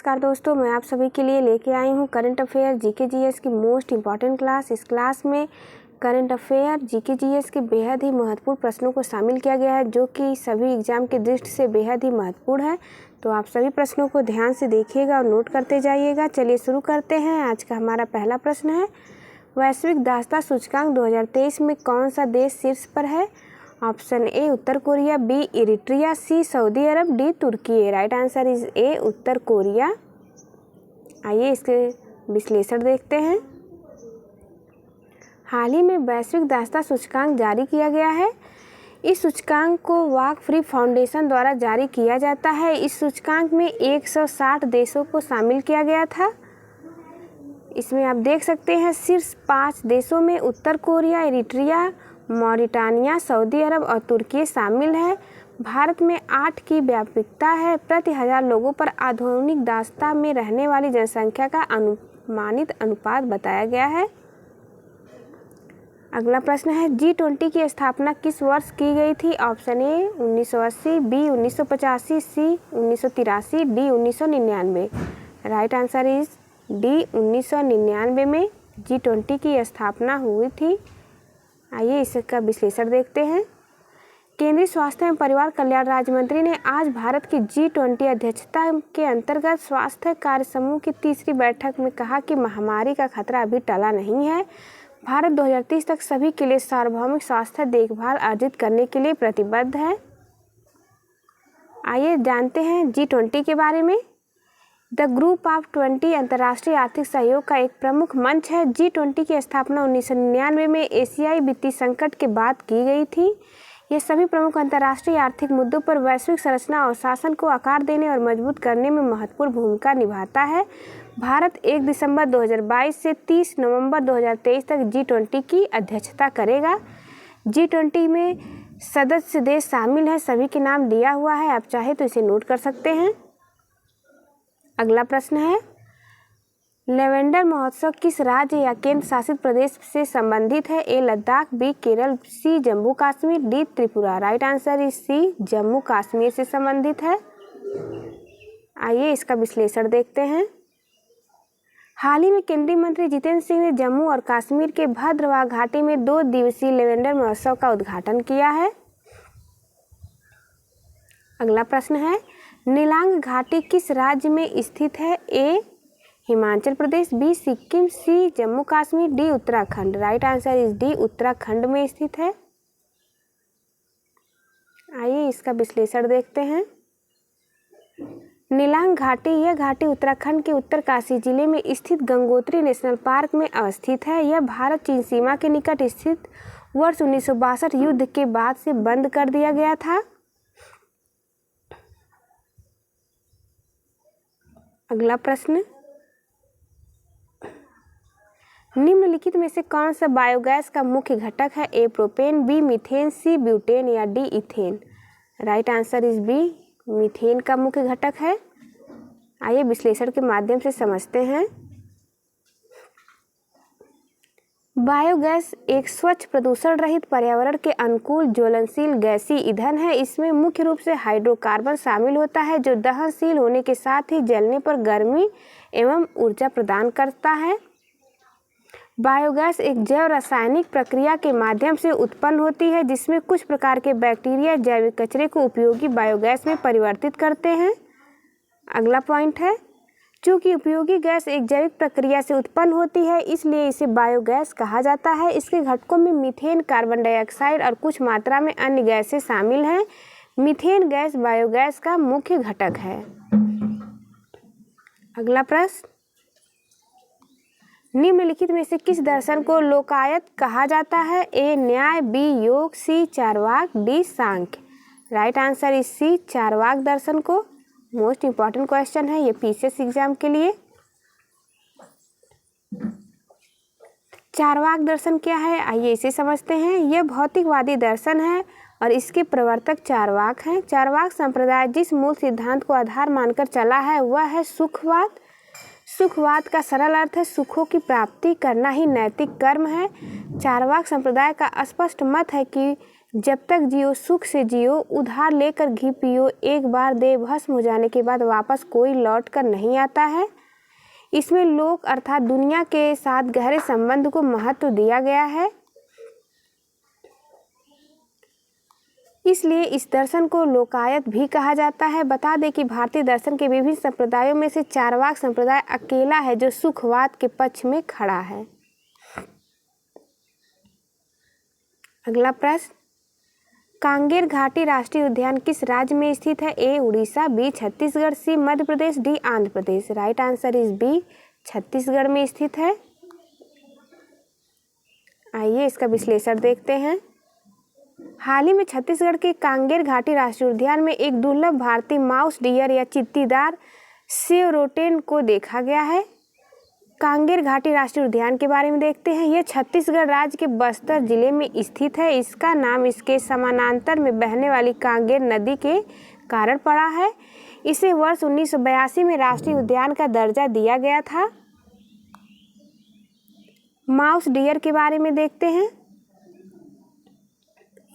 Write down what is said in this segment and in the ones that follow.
नमस्कार दोस्तों, मैं आप सभी के लिए लेके आई हूँ करंट अफेयर जीके जीएस की मोस्ट इम्पॉर्टेंट क्लास। इस क्लास में करंट अफेयर जीके जीएस के बेहद ही महत्वपूर्ण प्रश्नों को शामिल किया गया है, जो कि सभी एग्जाम की दृष्टि से बेहद ही महत्वपूर्ण है। तो आप सभी प्रश्नों को ध्यान से देखिएगा और नोट करते जाइएगा। चलिए शुरू करते हैं। आज का हमारा पहला प्रश्न है, वैश्विक दासता सूचकांक 2023 में कौन सा देश शीर्ष पर है? ऑप्शन ए उत्तर Korea, B Eritrea, C Saudi Arab, D तुर्की। राइट आंसर इज ए उत्तर कोरिया। आइए इसके विश्लेषण देखते हैं। हाल ही में वैश्विक दासता सूचकांक जारी किया गया है। इस सूचकांक को वाक फ्री फाउंडेशन द्वारा जारी किया जाता है। इस सूचकांक में 160 देशों को शामिल किया गया था। इसमें आप देख सकते हैं शीर्ष 5 देशों में उत्तर कोरिया, इरिट्रिया, मॉरिटानिया, सऊदी अरब और तुर्की शामिल है। भारत में 8 की व्यापकता है। प्रति 1000 लोगों पर आधुनिक दासता में रहने वाली जनसंख्या का अनुमानित अनुपात बताया गया है। अगला प्रश्न है, G20 की स्थापना किस वर्ष की गई थी? Option A 1980, B 1985, C 1983, D 1999। Right answer is D 1999 में G20 की स्थापना हुई थी। आइए इसका विश्लेषण देखते हैं। केंद्रीय स्वास्थ्य एवं परिवार कल्याण राज्य मंत्री ने आज भारत की G20 अध्यक्षता के अंतर्गत स्वास्थ्य कार्य समूह की तीसरी बैठक में कहा कि महामारी का खतरा अभी टला नहीं है। भारत 2030 तक सभी के लिए सार्वभौमिक स्वास्थ्य देखभाल अर्जित करने के लिए प्रतिबद्ध है। आइए जानते हैं G20 के बारे में। द ग्रुप ऑफ 20 अंतर्राष्ट्रीय आर्थिक सहयोग का एक प्रमुख मंच है। G20 की स्थापना 1999 में एशियाई वित्तीय संकट के बाद की गई थी। ये सभी प्रमुख अंतर्राष्ट्रीय आर्थिक मुद्दों पर वैश्विक संरचना और शासन को आकार देने और मजबूत करने में महत्वपूर्ण भूमिका निभाता है। भारत 1 दिसंबर 2022 से 30 नवंबर 2023 तक G20 की अध्यक्षता करेगा। G20 में सदस्य देश शामिल हैं, सभी के नाम दिया हुआ है, आप चाहे तो इसे नोट कर सकते हैं। अगला प्रश्न है, लेवेंडर महोत्सव किस राज्य या केंद्र शासित प्रदेश से संबंधित है? A Ladakh, B Kerala, C Jammu Kashmir, D Tripura. Right answer is C Jammu Kashmir से संबंधित है। आइए इसका विश्लेषण देखते हैं। हाल ही में केंद्रीय मंत्री जितेंद्र सिंह ने जम्मू और कश्मीर के भद्रवाह घाटी में 2 दिवसीय लेवेंडर महोत्सव का उद्घाटन किया है। अगला प्रश्न है, नीलांग घाटी किस राज्य में स्थित है? A Himachal Pradesh, B Sikkim, C Jammu Kashmir, D Uttarakhand. Right answer is D Uttarakhand में स्थित है। आइए इसका विश्लेषण देखते हैं। नीलांग घाटी, यह घाटी उत्तराखंड के उत्तरकाशी जिले में स्थित गंगोत्री नेशनल पार्क में अवस्थित है। यह भारत चीन सीमा के निकट स्थित वर्ष 1962 युद्ध के बाद से बंद कर दिया गया था। अगला प्रश्न, निम्नलिखित में से कौन सा बायोगैस का मुख्य घटक है? A propane, B methane, C butane या D ethane. Right answer is B methane का मुख्य घटक है। आइए विश्लेषण के माध्यम से समझते हैं। बायोगैस एक स्वच्छ, प्रदूषण रहित, पर्यावरण के अनुकूल ज्वलनशील गैसीय ईंधन है। इसमें मुख्य रूप से हाइड्रोकार्बन शामिल होता है, जो दहनशील होने के साथ ही जलने पर गर्मी एवं ऊर्जा प्रदान करता है। बायोगैस एक जैव रासायनिक प्रक्रिया के माध्यम से उत्पन्न होती है, जिसमें कुछ प्रकार के बैक्टीरिया जैविक कचरे को उपयोगी बायोगैस में परिवर्तित करते हैं। अगला पॉइंट है, चूँकि उपयोगी गैस एक जैविक प्रक्रिया से उत्पन्न होती है, इसलिए इसे बायोगैस कहा जाता है। इसके घटकों में मीथेन, कार्बन डाइऑक्साइड और कुछ मात्रा में अन्य गैसें शामिल हैं। मीथेन गैस बायोगैस का मुख्य घटक है। अगला प्रश्न, निम्नलिखित में से किस दर्शन को लोकायत कहा जाता है? ए Nyaya, B Yoga, C Charvaka, D Sankhya. Right answer is C Charvaka दर्शन को। मोस्ट इम्पॉर्टेंट क्वेश्चन है ये पीसीएस एग्जाम के लिए। चारवाक दर्शन क्या है? आइए इसे समझते हैं। यह भौतिकवादी दर्शन है और इसके प्रवर्तक चारवाक हैं। चारवाक संप्रदाय जिस मूल सिद्धांत को आधार मानकर चला है वह है सुखवाद। सुखवाद का सरल अर्थ है सुखों की प्राप्ति करना ही नैतिक कर्म है। चारवाक संप्रदाय का स्पष्ट मत है कि जब तक जियो सुख से जियो, उधार लेकर घी पियो, एक बार देह भस्म हो जाने के बाद वापस कोई लौट कर नहीं आता है। इसमें लोक अर्थात दुनिया के साथ गहरे संबंध को महत्व दिया गया है। इसलिए इस दर्शन को लोकायत भी कहा जाता है। बता दें कि भारतीय दर्शन के विभिन्न संप्रदायों में से चारवाक संप्रदाय अकेला है जो सुखवाद के पक्ष में खड़ा है। अगला प्रश्न, कांगेर घाटी राष्ट्रीय उद्यान किस राज्य में स्थित है? A Orissa, B Chhattisgarh, C Madhya Pradesh, D Andhra Pradesh. Right answer is B, Chhattisgarh में स्थित है। आइए इसका विश्लेषण देखते हैं। हाल ही में छत्तीसगढ़ के कांगेर घाटी राष्ट्रीय उद्यान में एक दुर्लभ भारतीय माउस डियर या चित्तीदार सेवरोटेन को देखा गया है। कांगेर घाटी राष्ट्रीय उद्यान के बारे में देखते हैं। यह छत्तीसगढ़ राज्य के बस्तर जिले में स्थित है। इसका नाम इसके समानांतर में बहने वाली कांगेर नदी के कारण पड़ा है। इसे वर्ष 1982 में राष्ट्रीय उद्यान का दर्जा दिया गया था। माउस डियर के बारे में देखते हैं।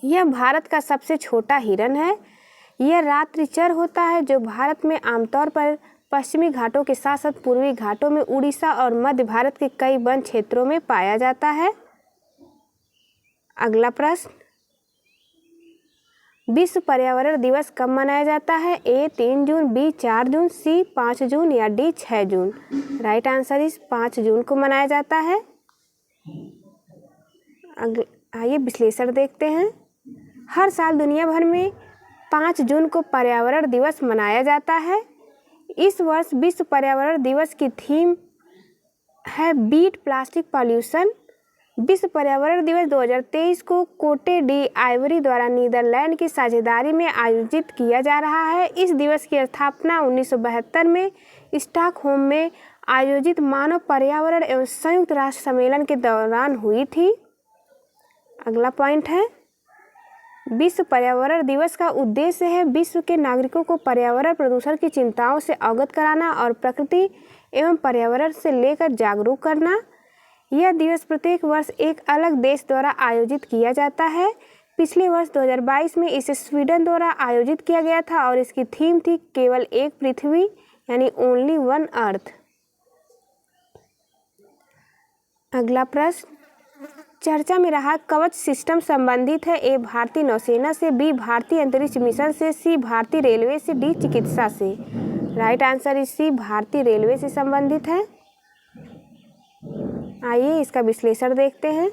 यह भारत का सबसे छोटा हिरन है। यह रात्रिचर होता है जो भारत में आमतौर पर पश्चिमी घाटों के साथ साथ पूर्वी घाटों में, उड़ीसा और मध्य भारत के कई वन क्षेत्रों में पाया जाता है। अगला प्रश्न, विश्व पर्यावरण दिवस कब मनाया जाता है? ए 3 जून, बी 4 जून, सी 5 जून या डी 6 जून। राइट आंसर इस 5 जून को मनाया जाता है। आइए विश्लेषण देखते हैं। हर साल दुनिया भर में 5 जून को पर्यावरण दिवस मनाया जाता है। इस वर्ष विश्व पर्यावरण दिवस की थीम है बीट प्लास्टिक पॉल्यूशन। विश्व पर्यावरण दिवस 2023 को कोटे डी आइवरी द्वारा नीदरलैंड की साझेदारी में आयोजित किया जा रहा है। इस दिवस की स्थापना 1972 में स्टॉकहोम में आयोजित मानव पर्यावरण एवं संयुक्त राष्ट्र सम्मेलन के दौरान हुई थी। अगला पॉइंट है, विश्व पर्यावरण दिवस का उद्देश्य है विश्व के नागरिकों को पर्यावरण प्रदूषण की चिंताओं से अवगत कराना और प्रकृति एवं पर्यावरण से लेकर जागरूक करना। यह दिवस प्रत्येक वर्ष एक अलग देश द्वारा आयोजित किया जाता है। पिछले वर्ष 2022 में इसे स्वीडन द्वारा आयोजित किया गया था और इसकी थीम थी केवल एक पृथ्वी यानी ओनली वन अर्थ। अगला प्रश्न, चर्चा में रहा कवच सिस्टम संबंधित है। ए भारतीय नौसेना से, बी भारतीय अंतरिक्ष मिशन से, सी भारतीय रेलवे से, डी चिकित्सा से। राइट आंसर इस सी भारतीय रेलवे से संबंधित है। आइए इसका विश्लेषण देखते हैं।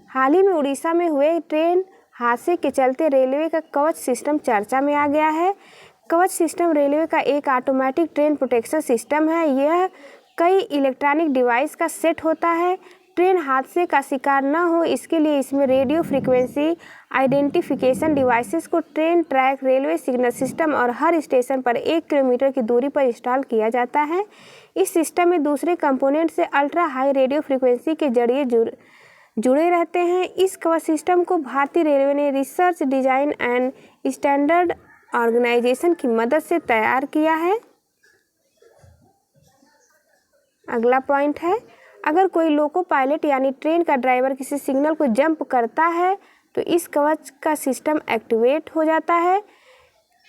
हाल ही में उड़ीसा में हुए ट्रेन हादसे के चलते रेलवे का कवच सिस्टम चर्चा में आ गया है। कवच सिस्टम रेलवे का एक ऑटोमेटिक ट्रेन प्रोटेक्शन सिस्टम है। यह कई इलेक्ट्रॉनिक डिवाइस का सेट होता है। ट्रेन हादसे का शिकार न हो इसके लिए इसमें रेडियो फ्रीक्वेंसी आइडेंटिफिकेशन डिवाइसेस को train track, railway signal system और हर स्टेशन पर 1 किलोमीटर की दूरी पर इंस्टॉल किया जाता है। इस सिस्टम में दूसरे कंपोनेंट से अल्ट्रा हाई रेडियो फ्रीक्वेंसी के जरिए जुड़े रहते हैं। इस कवच सिस्टम को भारतीय रेलवे ने research, design and standard organisation की मदद से तैयार किया है। अगला पॉइंट है, अगर कोई लोको पायलट यानी ट्रेन का ड्राइवर किसी सिग्नल को जंप करता है तो इस कवच का सिस्टम एक्टिवेट हो जाता है।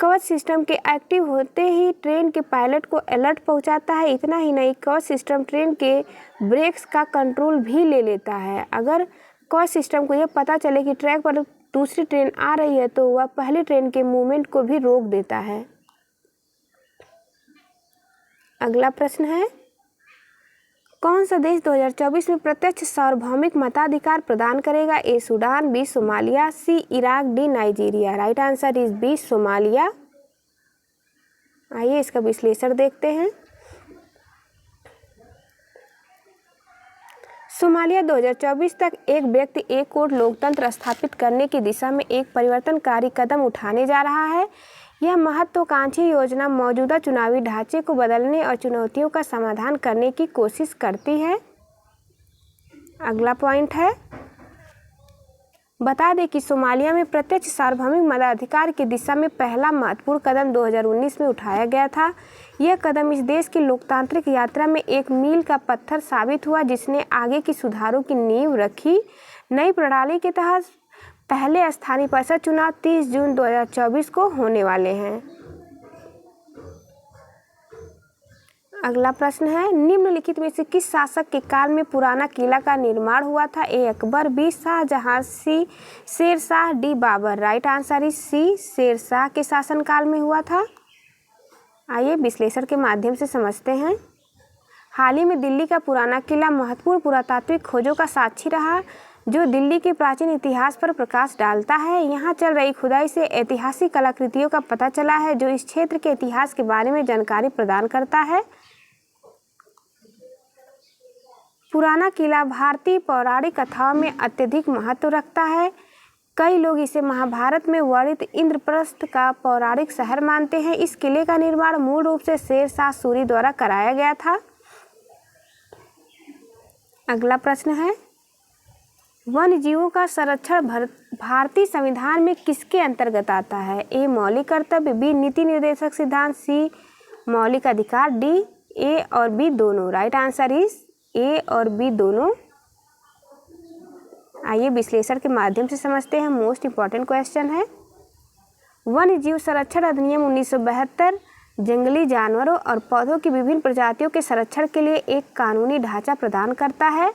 कवच सिस्टम के एक्टिव होते ही ट्रेन के पायलट को अलर्ट पहुंचाता है। इतना ही नहीं, कवच सिस्टम ट्रेन के ब्रेक्स का कंट्रोल भी ले लेता है। अगर कवच सिस्टम को यह पता चले कि ट्रैक पर दूसरी ट्रेन आ रही है तो वह पहली ट्रेन के मूवमेंट को भी रोक देता है। अगला प्रश्न है, कौन सा देश 2024 में प्रत्यक्ष सार्वभौमिक मताधिकार प्रदान करेगा? A Sudan, B Somalia, C Iraq, D Nigeria. Right answer is B Somalia. आइए इसका विश्लेषण देखते हैं। सोमालिया 2024 तक एक व्यक्ति एक कोड लोकतंत्र स्थापित करने की दिशा में एक परिवर्तनकारी कदम उठाने जा रहा है। यह महत्वाकांक्षी योजना मौजूदा चुनावी ढांचे को बदलने और चुनौतियों का समाधान करने की कोशिश करती है। अगला पॉइंट है, बता दें कि सोमालिया में प्रत्यक्ष सार्वभौमिक मताधिकार की दिशा में पहला महत्वपूर्ण कदम 2019 में उठाया गया था। यह कदम इस देश की लोकतांत्रिक यात्रा में एक मील का पत्थर साबित हुआ जिसने आगे की सुधारों की नींव रखी। नई प्रणाली के तहत पहले स्थानीय परिषद चुनाव 30 जून 2024 को होने वाले हैं। अगला प्रश्न है, निम्नलिखित में से किस शासक के काल में पुराना किला का निर्माण हुआ था? A Akbar, B Shah Jahan, C Sher Shah, D Babar. Right answer is C Sher Shah के शासनकाल में हुआ था। आइए विश्लेषण के माध्यम से समझते हैं। हाल ही में दिल्ली का पुराना किला महत्वपूर्ण पुरातात्विक खोजों का साक्षी रहा, जो दिल्ली के प्राचीन इतिहास पर प्रकाश डालता है। यहाँ चल रही खुदाई से ऐतिहासिक कलाकृतियों का पता चला है, जो इस क्षेत्र के इतिहास के बारे में जानकारी प्रदान करता है। पुराना किला भारतीय पौराणिक कथाओं में अत्यधिक महत्व रखता है। कई लोग इसे महाभारत में वर्णित इंद्रप्रस्थ का पौराणिक शहर मानते हैं। इस किले का निर्माण मूल रूप से शेरशाह सूरी द्वारा कराया गया था। अगला प्रश्न है, वन्य जीवों का संरक्षण भारतीय संविधान में किसके अंतर्गत आता है? ए मौलिक कर्तव्य, बी नीति निर्देशक सिद्धांत, सी मौलिक अधिकार, डी ए और बी दोनों। राइट आंसर इज ए और बी दोनों। आइए विश्लेषण के माध्यम से समझते हैं। मोस्ट इंपॉर्टेंट क्वेश्चन है, वन्य जीव संरक्षण अधिनियम 1972 जंगली जानवरों और पौधों की विभिन्न प्रजातियों के संरक्षण के लिए एक कानूनी ढांचा प्रदान करता है।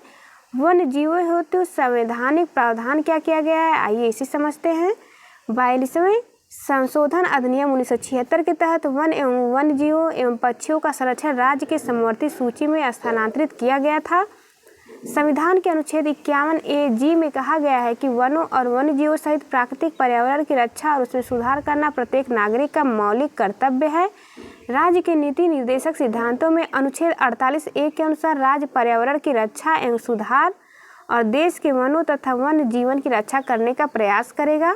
वन्य जीवों हेतु संवैधानिक प्रावधान क्या किया गया है? आइए इसे समझते हैं। 42वें संशोधन अधिनियम 1976 के तहत वन एवं वन्य जीवों एवं पक्षियों का संरक्षण राज्य के समवर्ती सूची में स्थानांतरित किया गया था। संविधान के अनुच्छेद 51A(G) में कहा गया है कि वनों और वन्य जीवों सहित प्राकृतिक पर्यावरण की रक्षा और उसमें सुधार करना प्रत्येक नागरिक का मौलिक कर्तव्य है। राज्य के नीति निर्देशक सिद्धांतों में अनुच्छेद 48A के अनुसार राज्य पर्यावरण की रक्षा एवं सुधार और देश के वनों तथा वन्य जीवन की रक्षा करने का प्रयास करेगा।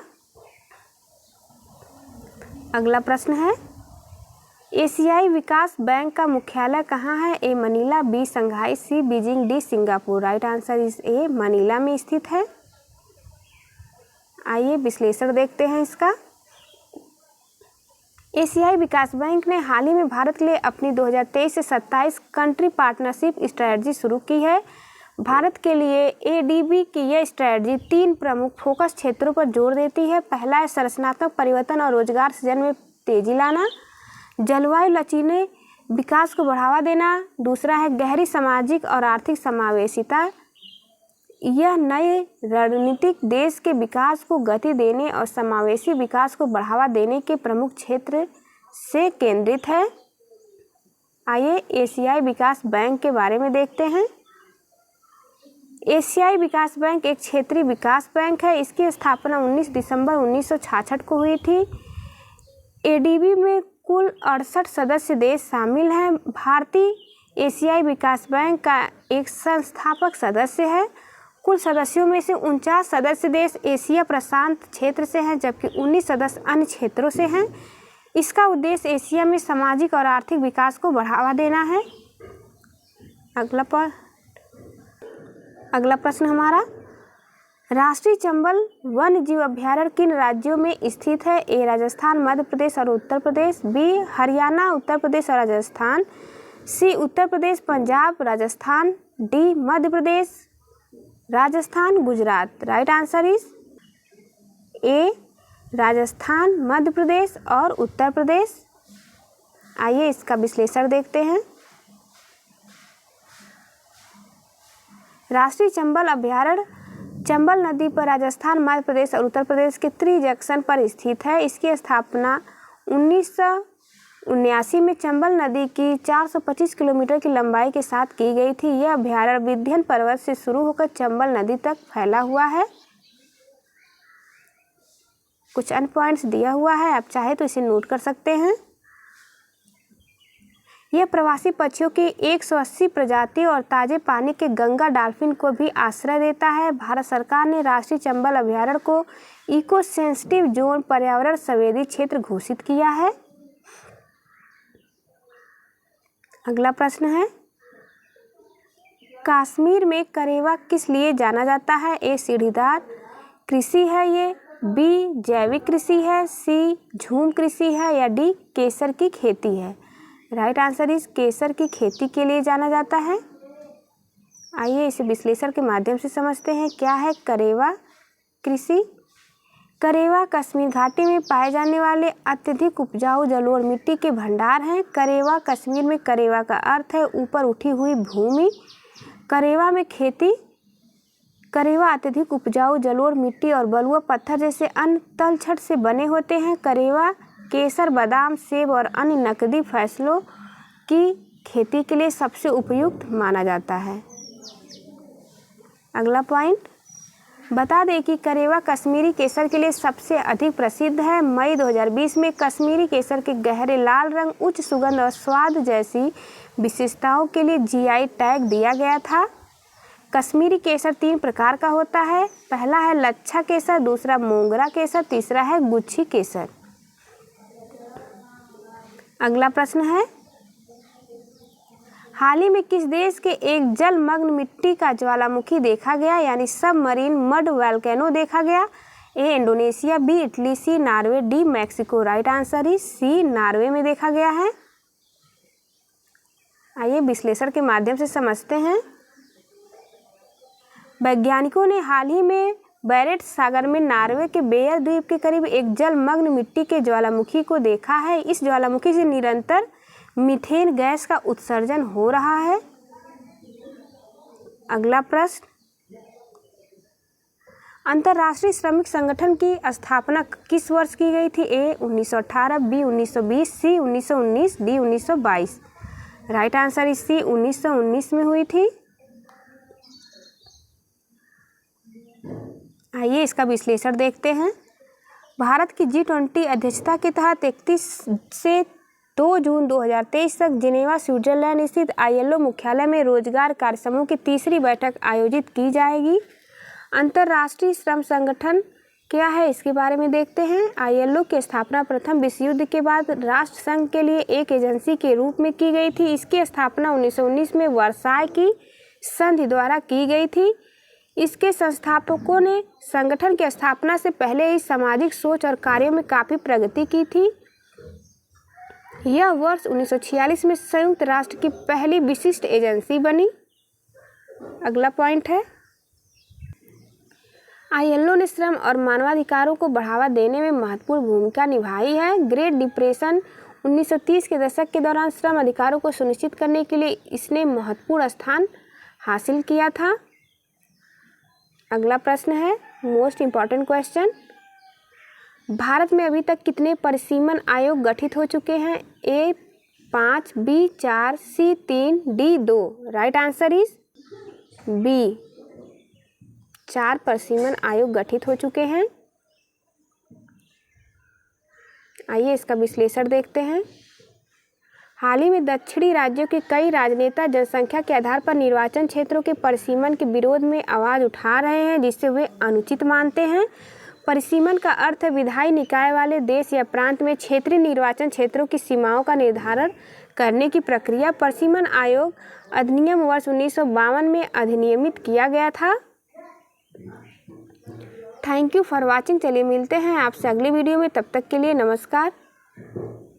अगला प्रश्न है, एशियाई विकास बैंक का मुख्यालय कहाँ है? A Manila, B Shanghai, C Beijing, D Singapore. Right answer is A Manila में स्थित है। आइए विश्लेषण देखते हैं इसका। एशियाई विकास बैंक ने हाल ही में भारत के लिए अपनी 2023 से 27 कंट्री पार्टनरशिप स्ट्रेटजी शुरू की है। भारत के लिए एडीबी की यह स्ट्रेटजी 3 प्रमुख फोकस क्षेत्रों पर जोर देती है। पहला है संरचनात्मक परिवर्तन और रोजगार सृजन में तेजी लाना, जलवायु लचीले विकास को बढ़ावा देना। दूसरा है गहरी सामाजिक और आर्थिक समावेशिता। यह नए रणनीतिक देश के विकास को गति देने और समावेशी विकास को बढ़ावा देने के प्रमुख क्षेत्र से केंद्रित है। आइए एशियाई विकास बैंक के बारे में देखते हैं। एशियाई विकास बैंक एक क्षेत्रीय विकास बैंक है। इसकी स्थापना 19 दिसंबर 1966 को हुई थी। एडीबी में कुल 68 सदस्य देश शामिल हैं। भारतीय एशियाई विकास बैंक का एक संस्थापक सदस्य है। कुल सदस्यों में से 49 सदस्य देश एशिया प्रशांत क्षेत्र से हैं, जबकि 19 सदस्य अन्य क्षेत्रों से हैं। इसका उद्देश्य एशिया में सामाजिक और आर्थिक विकास को बढ़ावा देना है। अगला प्रश्न हमारा, राष्ट्रीय चंबल वन्य जीव अभ्यारण्य किन राज्यों में स्थित है? ए राजस्थान, मध्य प्रदेश और उत्तर प्रदेश, बी हरियाणा, उत्तर प्रदेश और Rajasthan, C Uttar Pradesh, Punjab, Rajasthan, D Madhya Pradesh, Rajasthan, Gujarat. Right answer is A Rajasthan, Madhya Pradesh और उत्तर प्रदेश। आइए इसका विश्लेषण देखते हैं। राष्ट्रीय चंबल अभ्यारण्य चंबल नदी पर राजस्थान, मध्य प्रदेश और उत्तर प्रदेश के त्रिजंक्शन पर स्थित है। इसकी स्थापना 1979 में चंबल नदी की 425 किलोमीटर की लंबाई के साथ की गई थी। यह अभ्यारण्य विंध्य पर्वत से शुरू होकर चंबल नदी तक फैला हुआ है। कुछ अन्य पॉइंट्स दिया हुआ है, आप चाहे तो इसे नोट कर सकते हैं। यह प्रवासी पक्षियों की 180 प्रजाति और ताजे पानी के गंगा डॉल्फिन को भी आश्रय देता है। भारत सरकार ने राष्ट्रीय चंबल अभ्यारण्य को इको सेंसिटिव जोन पर्यावरण संवेदी क्षेत्र घोषित किया है। अगला प्रश्न है, कश्मीर में करेवा किस लिए जाना जाता है? ए सीढ़ीदार कृषि है ये, बी जैविक कृषि है, सी झूम कृषि है या डी केसर की खेती है। राइट आंसर इज केसर की खेती के लिए जाना जाता है। आइए इसे विश्लेषण के माध्यम से समझते हैं। क्या है करेवा कृषि? करेवा कश्मीर घाटी में पाए जाने वाले अत्यधिक उपजाऊ जलोढ़ मिट्टी के भंडार हैं। करेवा कश्मीर में करेवा का अर्थ है ऊपर उठी हुई भूमि। करेवा अत्यधिक उपजाऊ जलोढ़ मिट्टी और बलुआ पत्थर जैसे अन्य तलछट से बने होते हैं। करेवा केसर, बादाम, सेब और अन्य नकदी फसलों की खेती के लिए सबसे उपयुक्त माना जाता है। अगला पॉइंट, बता दें कि करेवा कश्मीरी केसर के लिए सबसे अधिक प्रसिद्ध है। मई 2020 में कश्मीरी केसर के गहरे लाल रंग, उच्च सुगंध और स्वाद जैसी विशेषताओं के लिए जीआई टैग दिया गया था। कश्मीरी केसर 3 प्रकार का होता है। पहला है लच्छा केसर, दूसरा मोगरा केसर, तीसरा है गुच्छी केसर। अगला प्रश्न है, हाल ही में किस देश के एक जलमग्न मिट्टी का ज्वालामुखी देखा गया, यानी सबमरीन मड वोल्केनो देखा गया? A Indonesia, B Italy, C Norway, D Mexico. Right answer ही सी नॉर्वे में देखा गया है। आइए विश्लेषण के माध्यम से समझते हैं। वैज्ञानिकों ने हाल ही में बैरेंट्स सागर में नॉर्वे के बेयर द्वीप के करीब एक जलमग्न मिट्टी के ज्वालामुखी को देखा है। इस ज्वालामुखी से निरंतर मीथेन गैस का उत्सर्जन हो रहा है। अगला प्रश्न, अंतर्राष्ट्रीय श्रमिक संगठन की स्थापना किस वर्ष की गई थी? ए 1918, बी 1920, सी 1919, डी 1922। राइट आंसर इस सी 1919 में हुई थी। आइए इसका विश्लेषण देखते हैं। भारत की G20 अध्यक्षता के तहत 31 से 2 जून 2023 तक जिनेवा, स्विट्जरलैंड स्थित ILO मुख्यालय में रोजगार कार्य समूह की तीसरी बैठक आयोजित की जाएगी। अंतर्राष्ट्रीय श्रम संगठन क्या है, इसके बारे में देखते हैं। ILO की स्थापना प्रथम विश्व युद्ध के बाद राष्ट्र संघ के लिए एक एजेंसी के रूप में की गई थी। इसकी स्थापना 1919 में वर्साय की संधि द्वारा की गई थी। इसके संस्थापकों ने संगठन की स्थापना से पहले ही सामाजिक सोच और कार्यों में काफ़ी प्रगति की थी। यह वर्ष 1946 में संयुक्त राष्ट्र की पहली विशिष्ट एजेंसी बनी। अगला पॉइंट है, ILO ने श्रम और मानवाधिकारों को बढ़ावा देने में महत्वपूर्ण भूमिका निभाई है। ग्रेट डिप्रेशन 1930 के दशक के दौरान श्रम अधिकारों को सुनिश्चित करने के लिए इसने महत्वपूर्ण स्थान हासिल किया था। अगला प्रश्न है, मोस्ट इम्पॉर्टेंट क्वेश्चन, भारत में अभी तक कितने परिसीमन आयोग गठित हो चुके हैं? A 5, B 4, C 3, D 2। Right answer is B, 4 परिसीमन आयोग गठित हो चुके हैं। आइए इसका विश्लेषण देखते हैं। हाल ही में दक्षिणी राज्यों के कई राजनेता जनसंख्या के आधार पर निर्वाचन क्षेत्रों के परिसीमन के विरोध में आवाज़ उठा रहे हैं, जिसे वे अनुचित मानते हैं। परिसीमन का अर्थ है विधायी निकाय वाले देश या प्रांत में क्षेत्रीय निर्वाचन क्षेत्रों की सीमाओं का निर्धारण करने की प्रक्रिया। परिसीमन आयोग अधिनियम वर्ष 1952 में अधिनियमित किया गया था। Thank you for watching. चलिए मिलते हैं आपसे अगली वीडियो में, तब तक के लिए नमस्कार।